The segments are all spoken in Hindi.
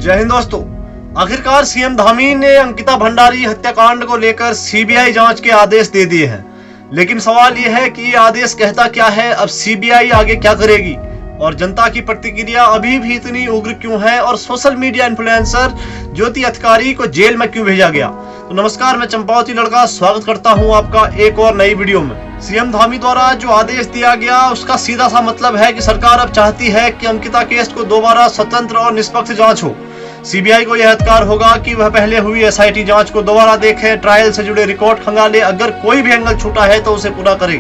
जय हिंद दोस्तों। आखिरकार सीएम धामी ने अंकिता भंडारी हत्याकांड को लेकर सीबीआई जांच के आदेश दे दिए हैं। लेकिन सवाल यह है कि ये आदेश कहता क्या है, अब सीबीआई आगे क्या करेगी और जनता की प्रतिक्रिया अभी भी इतनी उग्र क्यों है और सोशल मीडिया इन्फ्लुएंसर ज्योति अधिकारी को जेल में क्यों भेजा गया। तो नमस्कार, मैं चंपावती लड़का स्वागत करता हूं आपका एक और नई वीडियो में। सीएम धामी द्वारा जो आदेश दिया गया उसका सीधा सा मतलब है कि सरकार अब चाहती है कि अंकिता केस को दोबारा स्वतंत्र और निष्पक्ष जांच हो। सीबीआई को यह अधिकार होगा कि वह पहले हुई एसआईटी जांच को दोबारा देखे, ट्रायल से जुड़े रिकॉर्ड खंगाले, अगर कोई भी एंगल छूटा है तो उसे पूरा करे।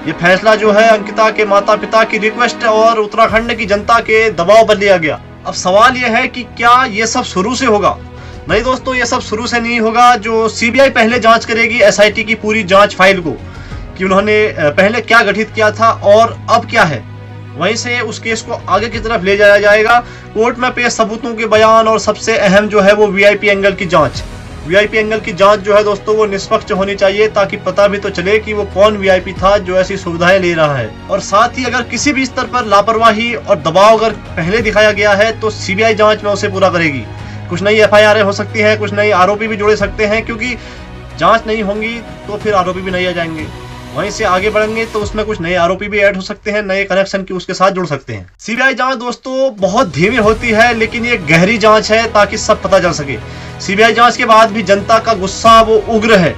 ये फैसला जो है अंकिता के माता पिता की रिक्वेस्ट और उत्तराखंड की जनता के दबाव पर लिया गया। अब सवाल यह है कि क्या ये सब शुरू से होगा? नहीं दोस्तों, ये सब शुरू से नहीं होगा। जो सीबीआई पहले जांच करेगी एसआईटी की पूरी जांच फाइल को कि उन्होंने पहले क्या गठित किया था और अब क्या है, वहीं से उस केस को आगे की तरफ ले जाया जाएगा। कोर्ट में पेश सबूतों के बयान और सबसे अहम जो है वो वीआईपी एंगल की जांच। वीआईपी एंगल की जांच जो है दोस्तों वो निष्पक्ष होनी चाहिए ताकि पता भी तो चले कि वो कौन वीआईपी था जो ऐसी सुविधाएं ले रहा है। और साथ ही अगर किसी भी स्तर पर लापरवाही और दबाव अगर पहले दिखाया गया है तो सीबीआई जांच में उसे पूरा करेगी। कुछ नई एफआईआर हो सकती है, कुछ नई आरोपी भी जोड़े सकते हैं, क्योंकि जांच नहीं होंगी तो फिर आरोपी भी नहीं आ जाएंगे। वहीं से आगे बढ़ेंगे तो उसमें कुछ नए आरोपी भी ऐड हो सकते हैं, नए कनेक्शन की उसके साथ जुड़ सकते हैं। सीबीआई जांच दोस्तों बहुत धीमी होती है, लेकिन ये गहरी जांच है ताकि सब पता चल सके। सीबीआई जांच के बाद भी जनता का गुस्सा वो उग्र है।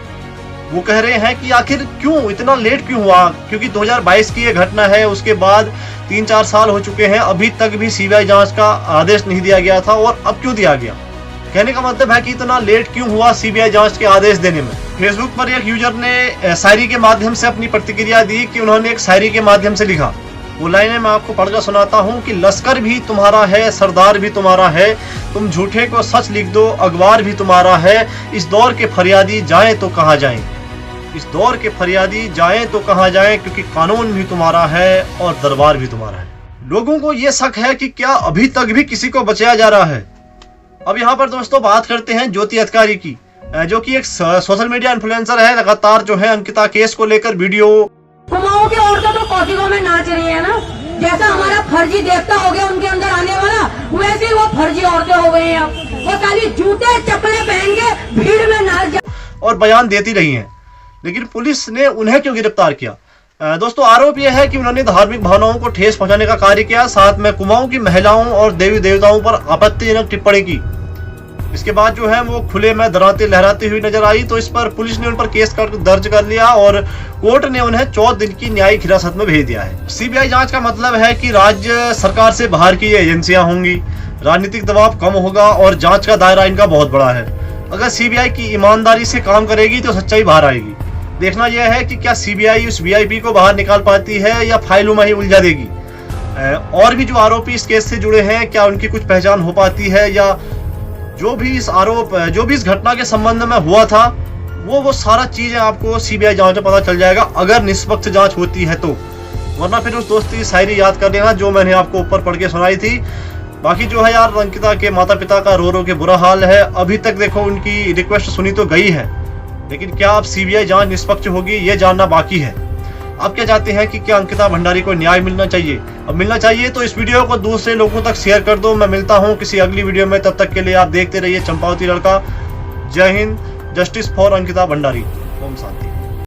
वो कह रहे हैं कि आखिर क्यों इतना लेट क्यों हुआ, क्योंकि 2022 की ये घटना है, उसके बाद 3-4 साल हो चुके हैं, अभी तक भी सीबीआई जांच का आदेश नहीं दिया गया था और अब क्यों दिया गया। कहने का मतलब है कि इतना लेट क्यों हुआ सीबीआई जांच के आदेश देने में। फेसबुक पर एक यूजर ने शायरी के माध्यम से अपनी प्रतिक्रिया दी कि उन्होंने एक शायरी के माध्यम से लिखा। वो लाइनें मैं आपको पढ़कर सुनाता हूँ कि लश्कर भी तुम्हारा है, सरदार भी तुम्हारा है, तुम झूठे को सच लिख दो, अखबार भी तुम्हारा है, इस दौर के फरियादी जाएं तो कहाँ जाएं, इस दौर के फरियादी जाएं तो कहाँ जाएं, क्योंकि कानून भी तुम्हारा है और दरबार भी तुम्हारा है। लोगों को ये शक है कि क्या अभी तक भी किसी को बचाया जा रहा है। अब यहाँ पर दोस्तों बात करते हैं ज्योति अधिकारी की, जो कि एक सोशल मीडिया इन्फ्लुएंसर है। लगातार जो है अंकिता केस को लेकर वीडियो कुमाऊं की औरतें तो कौशिकों में नाच रही है ना, जैसा हमारा फर्जी देवता हो गया उनके अंदर आने वाला, वैसे ही वो फर्जी औरतें हो गई हैं। वो खाली जूते चप्पलें पहन के भीड़ में नाच और बयान देती रही हैं, लेकिन पुलिस ने उन्हें क्यों गिरफ्तार किया? दोस्तों आरोप यह है कि उन्होंने धार्मिक भावनाओं को ठेस पहुंचाने का कार्य किया, साथ में कुमाऊं की महिलाओं और देवी देवताओं पर आपत्तिजनक टिप्पणी की। इसके बाद जो है वो खुले में डराते लहराती हुई नजर आई, तो इस पर पुलिस ने उन पर केस दर्ज कर लिया और कोर्ट ने उन्हें 14 दिन की न्यायिक हिरासत में भेज दिया है। सीबीआई जांच का मतलब है कि राज्य सरकार से बाहर की एजेंसियां होंगी, राजनीतिक दबाव कम होगा और जांच का दायरा इनका बहुत बड़ा है। अगर सीबीआई की ईमानदारी से काम करेगी तो सच्चाई बाहर आएगी। देखना यह है कि क्या सीबीआई उस वीआईपी को बाहर निकाल पाती है या फाइलों में ही उलझा देगी। और भी जो आरोपी इस केस से जुड़े हैं, क्या उनकी कुछ पहचान हो पाती है, या जो भी इस घटना के संबंध में हुआ था वो सारा चीजें आपको सीबीआई जांच में पता चल जाएगा, अगर निष्पक्ष जांच होती है तो। वरना फिर उस दोस्ती की शायरी याद कर लेना जो मैंने आपको ऊपर पढ़ के सुनाई थी। बाकी जो है यार, अंकिता के माता पिता का रो रो के बुरा हाल है। अभी तक देखो उनकी रिक्वेस्ट सुनी तो गई है, लेकिन क्या अब सीबीआई जांच निष्पक्ष होगी ये जानना बाकी है। आप क्या चाहते हैं कि क्या अंकिता भंडारी को न्याय मिलना चाहिए? अब मिलना चाहिए तो इस वीडियो को दूसरे लोगों तक शेयर कर दो। मैं मिलता हूं किसी अगली वीडियो में, तब तक के लिए आप देखते रहिए चंपावती लड़का। जय हिंद। Justice for Ankita Bhandari. ओम शांति।